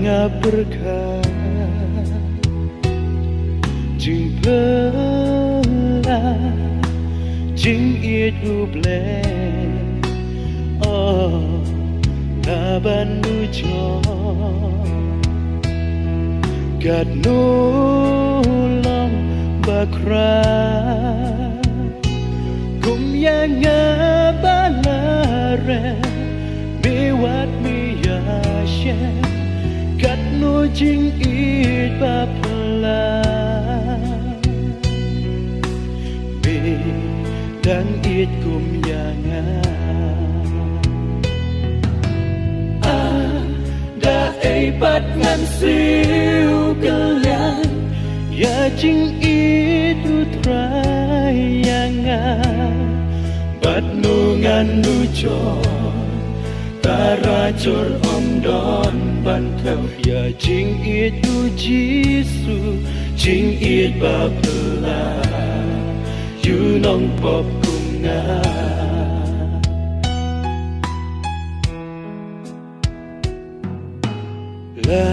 nga berkah Jing pela Jing itu ble Oh na bandu jo Gad nolong bakra Kum yang ngabalare Mewat miyashe Gad no jing it bapala Be dan it kum yang Da ay pat ngan siu kalian Ya jing itu try yang Bat nu ngan nu jon Taracur om don bantau Ya jing itu jisu Jing it babela You nong pop kunga La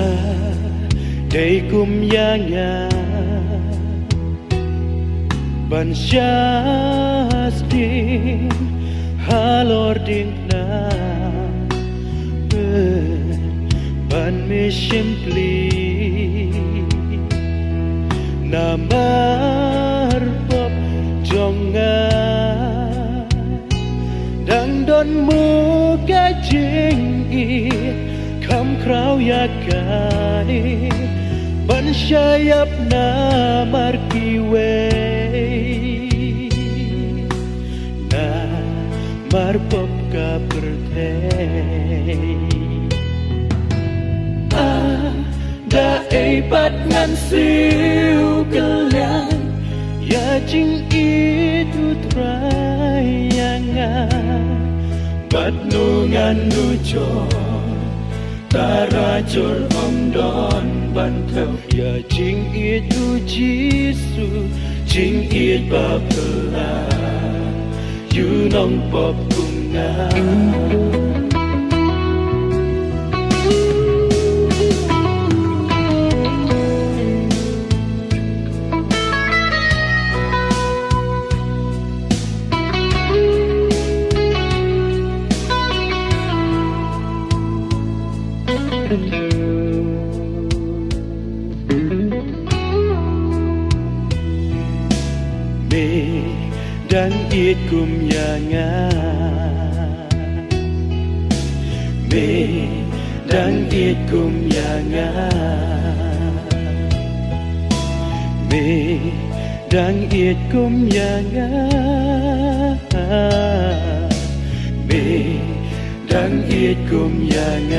day kum yang Ban syastin halor ding na Ban me simply Namar pop jonga Dang don mu gajing Kam krau yakai Ban syayap na markiwe Na marpop ka bertei Da ay pat ngan siu kalian Ya jing itu try yang Bat nu ngan nu jon Taracur om don bantau Ya jing itu jisu Jing it babela You nong pop kunga Me dan it kum yang Me dan it kum yang Me dan it kum yang Me dan it kum yang